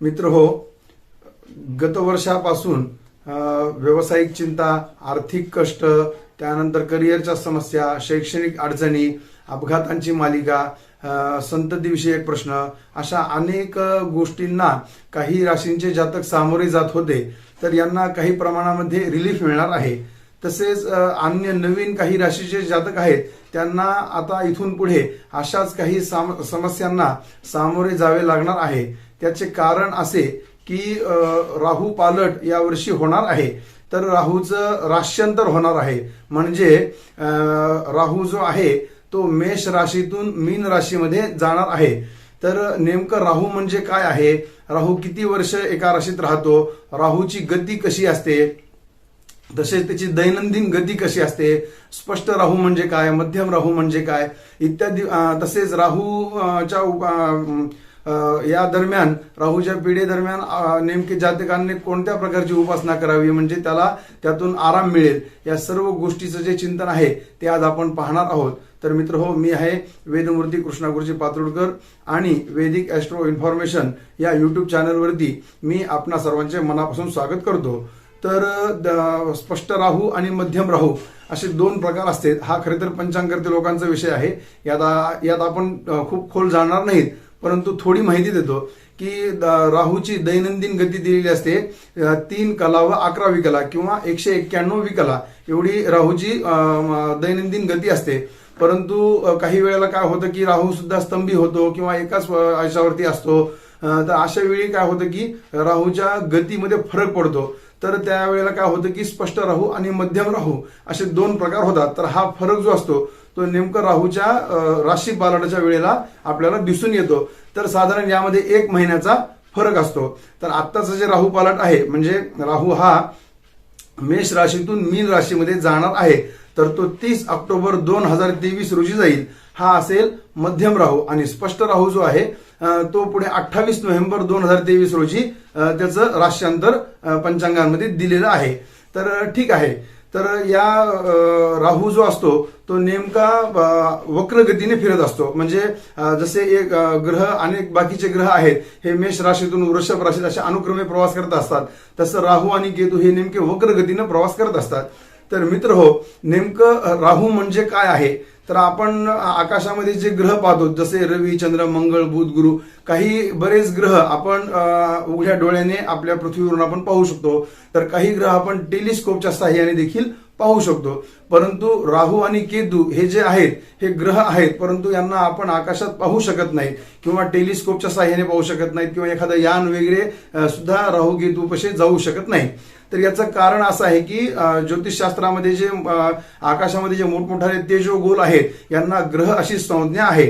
मित्र हो, गत वर्षापासून व्यावसायिक चिंता, आर्थिक कष्ट, त्यानंतर करिअरच्या समस्या, शैक्षणिक अडचणी, अपघातांची मालिका, संततीविषयक प्रश्न, अशा अनेक गोष्टींना काही राशींचे जातक सामोरे जात होते. तर यांना काही प्रमाणामध्ये रिलीफ मिळणार आहे. तसेच अन्य नवीन काही राशीचे जातक आहेत त्यांना आता इथून पुढे अशाच काही समस्यांना सामोरे जावे लागणार आहे. त्याचे कारण असे की राहू पालट यावर्षी होणार आहे. तर राहूचं राश्यांतर होणार आहे. म्हणजे राहू जो आहे तो मेष राशीतून मीन राशीमध्ये जाणार आहे. तर नेमकं राहू म्हणजे काय आहे, राहू किती वर्ष एका राशीत राहतो, राहूची गती कशी असते, तसेच त्याची दैनंदिन गती कशी असते, स्पष्ट राहू म्हणजे काय, मध्यम राहू म्हणजे काय इत्यादी. तसेच राहूच्या या दरम्यान, राहूच्या पिढीदरम्यान नेमके जातकांनी कोणत्या प्रकारची उपासना करावी म्हणजे त्याला त्यातून आराम मिळेल, या सर्व गोष्टीचं जे चिंतन आहे ते आज आपण पाहणार आहोत. तर मित्र हो, मी आहे वेदमूर्ती कृष्णा गुरुजी पातुर्डकर आणि वैदिक ॲस्ट्रो इन्फॉर्मेशन या युट्यूब चॅनलवरती मी आपणा सर्वांचे मनापासून स्वागत करतो. तर स्पष्ट राहू आणि मध्यम राहू असे दोन प्रकार असतात. हा खरे तर पंचांगकर्ते लोकांचा विषय आहे. यात आपण खूप खोल जाणार नाहीत, परंतु थोडी माहिती देतो की राहूची दैनंदिन गती दिलेली असते 3 कला व 11वी कला किंवा 191वी कला एवढी राहूची दैनंदिन गती असते. परंतु काही वेळेला काय होतं की राहू सुद्धा स्तंभी होतो किंवा एकाच आयुष्यावरती असतो. तर अशा वेळी काय होतं की राहूच्या गतीमध्ये फरक पडतो. तर त्यावेळेला काय होतं की स्पष्ट राहू आणि मध्यम राहू असे दोन प्रकार होतात. तर हा फरक जो असतो तो नेमका राहूच्या राशी पालटाच्या वेळेला आपल्याला दिसून येतो. तर साधारण यामध्ये 1 महिन्याचा फरक असतो. तर आत्ताचं जे राहू पालट आहे म्हणजे राहू हा मेष राशीतून मीन राशीमध्ये जाणार आहे. तर तो 30 ऑक्टोबर 2023 रोजी जाईल. हा असेल मध्यम राहू. आणि स्पष्ट राहू जो आहे तो पुढे 28 नोव्हेंबर 2023 रोजी त्याचं राश्यांतर पंचांगांमध्ये दिलेलं आहे. तर ठीक आहे. तर या राहू जो असतो तो नेमका वक्रगतीने फिरत असतो. म्हणजे जसे एक ग्रह अनेक बाकीचे ग्रह आहेत हे मेष राशीतून वृषभ राशीत अशा अनुक्रमे प्रवास करत असतात, तसं राहू आणि केतू हे नेमके वक्रगतीने प्रवास करत असतात. तर मित्र हो, नेमकं राहू म्हणजे काय आहे, तर आपण आकाशामध्ये जे ग्रह पाहतो जसे रवी, चंद्र, मंगळ, बुध, गुरु, काही बरेच ग्रह आपण उघड्या डोळ्याने आपल्या पृथ्वीवरून आपण पाहू शकतो. तर काही ग्रह आपण टेलिस्कोपच्या साहाय्याने देखील पाहू शकतो. परंतु राहू आणि केतू हे जे आहेत हे ग्रह आहेत, परंतु यांना आपण आकाशात पाहू शकत नाहीत किंवा टेलिस्कोपच्या साहाय्याने पाहू शकत नाहीत किंवा एखादं यान वगैरे सुद्धा राहू केतू पशी जाऊ शकत नाही. तर याचं कारण असं आहे की ज्योतिषशास्त्रामध्ये जे आकाशामध्ये जे मोठमोठाले तेजोगोल आहेत यांना ग्रह अशी संज्ञा आहे.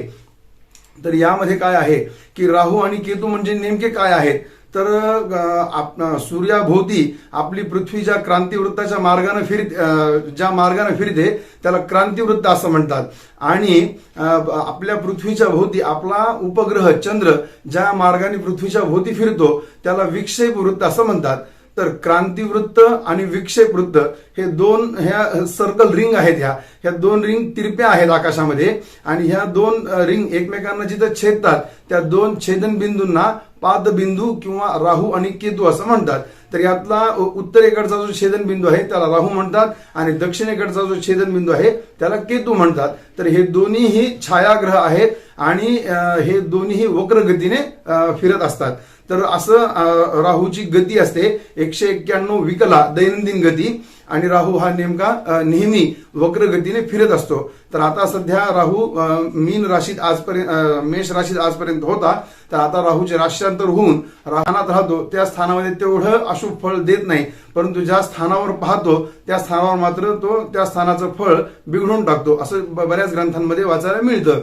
तर यामध्ये काय आहे की राहू आणि केतू म्हणजे नेमके काय आहेत, तर सूर्याभोवती आपली पृथ्वी ज्या क्रांतिवृत्ताच्या मार्गाने ज्या मार्गाने फिरते त्याला क्रांतिवृत्त असं म्हणतात. आणि आपल्या पृथ्वीच्या भोवती आपला उपग्रह चंद्र ज्या मार्गाने पृथ्वीच्या भोवती फिरतो त्याला विक्षेप वृत्त असं म्हणतात. तर क्रांतिवृत्त आणि विक्षेप वृत्त हे दोन ह्या सर्कल रिंग आहेत. ह्या 2 रिंग तिरप्या आहेत आकाशामध्ये आणि ह्या 2 रिंग एकमेकांना जिथं छेदतात त्या 2 छेदनबिंदूंना पादबिंदू किंवा राहू आणि केतू असं म्हणतात. तर यातला उत्तरेकडचा जो छेदनबिंदू आहे त्याला राहू म्हणतात आणि दक्षिणेकडचा जो छेदनबिंदू आहे त्याला केतू म्हणतात. तर हे दोन्हीही छायाग्रह आहेत आणि हे दोन्हीही वक्रगतीने फिरत असतात. तर असं राहूची गती असते 191 विकला दैनंदिन गती आणि राहू हा नेमका नेहमी वक्रगतीने फिरत असतो. तर आता सध्या राहू मीन राशीत आजपर्यंत मेष राशीत आजपर्यंत होता. तर आता राहूचे राश्यांतर होऊन राहण्यात राहतो त्या स्थानामध्ये तेवढं अशुभ फळ देत नाही, परंतु ज्या स्थानावर पाहतो त्या स्थानावर मात्र तो त्या स्थानाचं फळ बिघडून टाकतो असं बऱ्याच ग्रंथांमध्ये वाचायला मिळतं.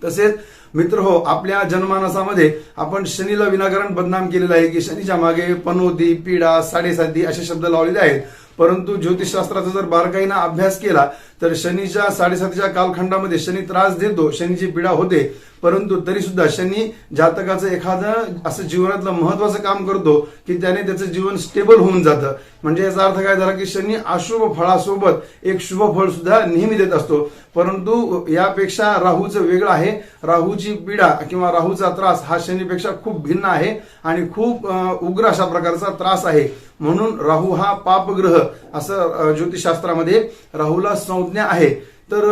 तसेच मित्र हो, आपल्या जनमानसामध्ये आपण शनीला विनाकारण बदनाम केलेलं आहे की शनीच्या मागे पनोती, पीडा, साडेसाती असे शब्द लावलेले आहेत. परंतु ज्योतिषशास्त्राचा जर बारकाईने अभ्यास केला तर शनीच्या 7.5च्या कालखंडामध्ये शनी त्रास देतो, शनीची पीडा होते. परंतु तरी सुद्धा शनी जातकाचं एखादं असं जीवनातलं महत्वाचं काम करतो की त्याने त्याचं जीवन स्टेबल होऊन जातं. म्हणजे याचा अर्थ काय झाला की शनी अशुभ फळासोबत एक शुभ फळ सुद्धा नेहमी देत असतो. परंतु यापेक्षा राहूचं वेगळं आहे. राहूची पीडा किंवा राहूचा त्रास हा शनीपेक्षा खूप भिन्न आहे आणि खूप उग्र अशा प्रकारचा त्रास आहे. म्हणून राहू हा पापग्रह असं ज्योतिषशास्त्रामध्ये राहूला संज्ञा आहे. तर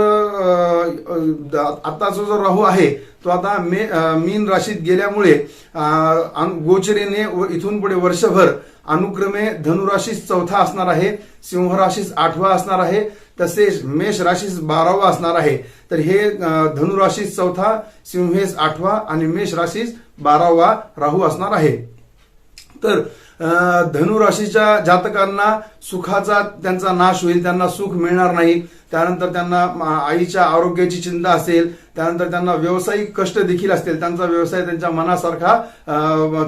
आताचा जो राहू आहे तो आता मीन राशीत गेल्यामुळे गोचरीने इथून पुढे वर्षभर अनुक्रमे धनुराशीस 4था असणार आहे, सिंह राशीस 8वा असणार आहे, तसेच मेष राशीस 12वा असणार आहे. तर हे धनुराशीस 4था, सिंहेस 8वा आणि मेष राशीस 12वा राहू असणार आहे. तर धनुराशीच्या जातकांना सुखाचा त्यांचा नाश होईल, त्यांना सुख मिळणार नाही. त्यानंतर त्यांना आईच्या आरोग्याची चिंता असेल, त्यानंतर त्यांना व्यावसायिक कष्ट देखील असतील, त्यांचा व्यवसाय त्यांच्या मनासारखा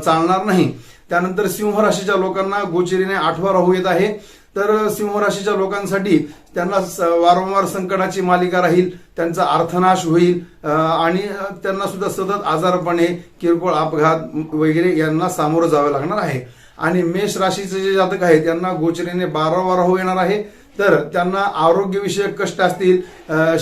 चालणार नाही. त्यानंतर सिंह राशीच्या लोकांना गोचरीने 8वा राहू येत आहे. तर सिंह राशीच्या लोकांसाठी त्यांना वारंवार संकटाची मालिका राहील, त्यांचा अर्थनाश होईल आणि त्यांना सुद्धा सतत आजारपणे, किरकोळ अपघात वगैरे यांना सामोरं जावं लागणार आहे. आणि मेष राशीचे जे जातक आहेत त्यांना गोचरीने 12वा राहू येणार आहे. तर त्यांना आरोग्यविषयक कष्ट असतील,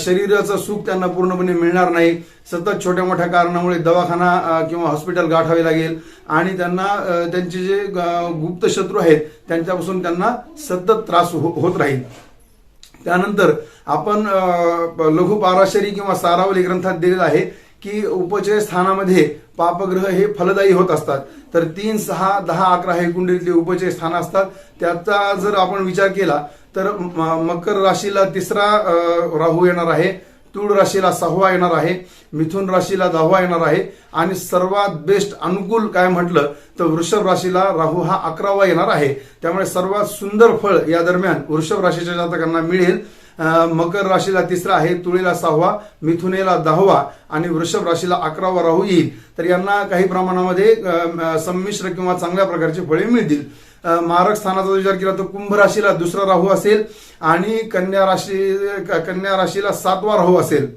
शरीराचं सुख त्यांना पूर्णपणे मिळणार नाही, सतत छोट्या मोठ्या कारणामुळे दवाखाना किंवा हॉस्पिटल गाठावे लागेल आणि त्यांना त्यांचे जे गुप्त शत्रू आहेत त्यांच्यापासून त्यांना सतत त्रास होत राहील. त्यानंतर आपण लघु पाराशरी किंवा सारावली ग्रंथात दिलेला आहे की उपचय स्थानामध्ये पापग्रह हे फलदायी होत असतात. तर 3, 6, 10, 11 हे कुंडलीतले उपचय स्थान असतात. त्याचा जर आपण विचार केला तर मकर राशीला 3रा राहू येणार आहे, तुळ राशीला 6वा येणार आहे, मिथुन राशीला 10वा येणार आहे आणि सर्वात बेस्ट अनुकूल काय म्हटलं तर वृषभ राशीला राहू हा 11वा येणार आहे. त्यामुळे सर्वात सुंदर फळ या दरम्यान वृषभ राशीच्या जातकांना मिळेल. मकर राशीला 3रा आहे, तुळीला 6वा, मिथुनेला 10वा आणि वृषभ राशीला 11वा राहू येईल. तर यांना काही प्रमाणामध्ये संमिश्र किंवा चांगल्या प्रकारची फळे मिळतील. मारक स्थानाचा विचार केला तर कुंभ राशीला 2रा राहू असेल आणि कन्या राशीला 7वा राहू असेल.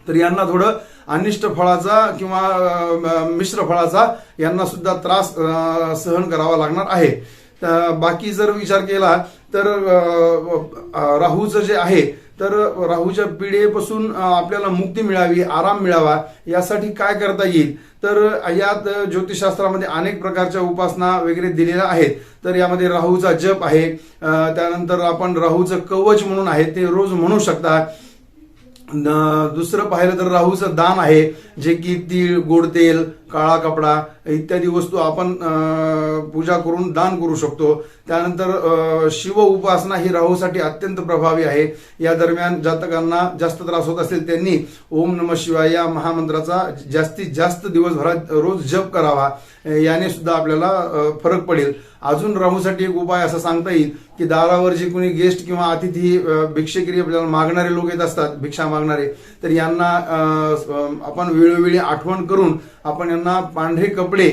तर यांना थोडं अनिष्ट फळाचा किंवा मिश्र फळाचा यांना सुद्धा त्रास सहन करावा लागणार आहे. बाकी जर विचार केला तर राहूचं जे आहे तर राहूच्या पीडेपासून आपल्याला मुक्ती मिळावी, आराम मिळावा यासाठी काय करता येईल. तर यात ज्योतिषशास्त्रामध्ये अनेक प्रकारच्या उपासना वगैरे दिलेल्या आहेत. तर यामध्ये राहूचा जप आहे, त्यानंतर आपण राहूचं कवच म्हणून आहे ते रोज म्हणू शकता. दुसरं पाहिलं तर राहूचं दान आहे, जे की तीळ, गोड तेल, काळा कपडा इत्यादी वस्तू आपण पूजा करून दान करू शकतो. त्यानंतर शिव उपासना ही राहूसाठी अत्यंत प्रभावी आहे. या दरम्यान जातकांना जास्त त्रास होत असेल त्यांनी ओम नमः शिवाय या महामंत्राचा जास्तीत जास्त दिवसभरात रोज जप करावा, याने सुद्धा आपल्याला फरक पडेल. अजून राहूसाठी एक उपाय असा सांगता येईल की दारावर जे कोणी गेस्ट किंवा अतिथी भिक्षेगिरी आपल्याला मागणारे लोक येत असतात, भिक्षा मागणारे, तर यांना आपण वेळोवेळी आठवण करून आपण यांना पांढरे कपडे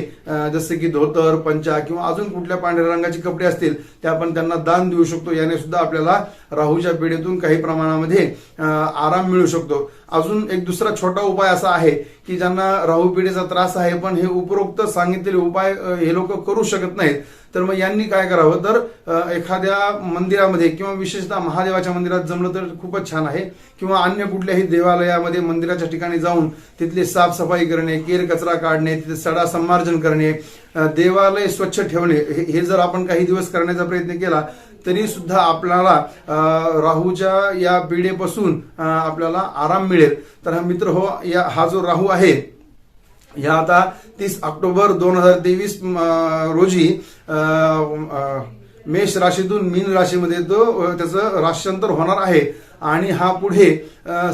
जसे की धोतर, पंचा किंवा अजून कुठल्या पांढऱ्या रंगाचे कपडे असतील ते आपण त्यांना दान देऊ शकतो. याने सुद्धा आपल्याला राहूच्या पीडेतून काही प्रमाणामध्ये आराम मिळू शकतो. अजून एक दुसरा छोटा उपाय असा आहे की ज्यांना राहू पीडेचा त्रास आहे पण हे उपरोक्त सांगितलेले उपाय हे लोक करू शकत नाहीत, तर मग यांनी काय करावं तर एखाद्या मंदिरामध्ये किंवा विशेषतः महादेवाच्या मंदिरात जमलं तर खूपच छान आहे, किंवा अन्य कुठल्याही देवालयामध्ये मंदिराच्या ठिकाणी जाऊन तिथली साफसफाई करणे, केर कचरा काढणे, तिथे सडा संमार्जन करणे, देवालय स्वच्छ ठेवणे, हे जर आपण काही दिवस करण्याचा प्रयत्न केला तरी सुद्धा आपल्याला राहूच्या या पीडेपासून आपल्याला आराम मिळेल. तर हा मित्र हो, हा जो राहू आहे ह्या आता 30 ऑक्टोबर 2023 रोजी मेष राशीतून मीन राशीमध्ये तो त्याचं राश्यांतर होणार आहे आणि हा पुढे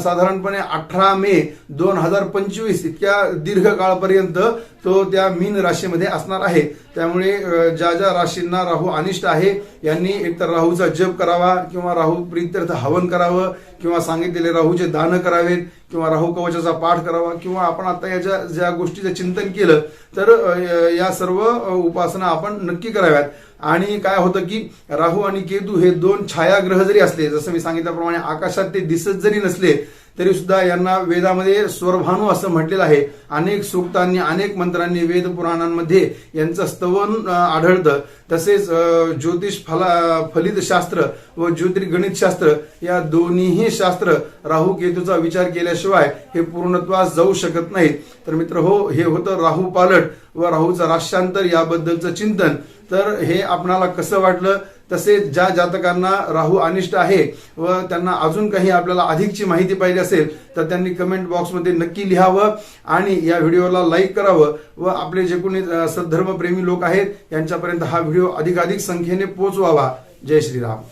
साधारणपणे 18 मे 2025 इतक्या दीर्घ काळपर्यंत तो त्या मीन राशीमध्ये असणार आहे. त्यामुळे ज्या ज्या राशींना राहू अनिष्ट आहे यांनी एकतर राहूचा जप करावा किंवा राहू प्रीत्यर्थ हवन करावं किंवा सांगितलेले राहूचे दान करावेत किंवा राहू कवचाचा पाठ करावा किंवा आपण आता याच्या ज्या गोष्टीचं चिंतन केलं तर या सर्व उपासना आपण नक्की कराव्यात. आणि काय होतं की राहू आणि केतू हे 2 छायाग्रह जरी असले, जसं मी सांगितल्याप्रमाणे आकाशात ते दिसत जरी नसले तरी सुद्धा यांना वेदामध्ये स्वरभानू असं म्हटलेलं आहे. अनेक सूक्तांनी अनेक मंत्रांनी वेद पुराणांमध्ये यांचं स्तवन आढळतं. तसेच ज्योतिष फलित शास्त्र व ज्योतिर्गणित शास्त्र या दोन्हीही शास्त्र राहू केतूचा विचार केल्याशिवाय हे पूर्णत्वास जाऊ शकत नाहीत. तर मित्र हो, हे होतं राहू पालट व राहूचा राष्ट्रांतर याबद्दलचं चिंतन. तर हे आपणाला कसं वाटलं? तसेच ज्या जातकांना राहू अनिष्ट आहे व त्यांना अजून काही आपल्याला अधिकची माहिती पाहिजे असेल तर त्यांनी कमेंट बॉक्समध्ये नक्की लिहावं आणि या व्हिडिओला लाईक करावं व आपले जे कोणी सद्धर्मप्रेमी लोक आहेत यांच्यापर्यंत हा व्हिडिओ अधिकाधिक संख्येने पोहोचवावा. जय श्रीराम.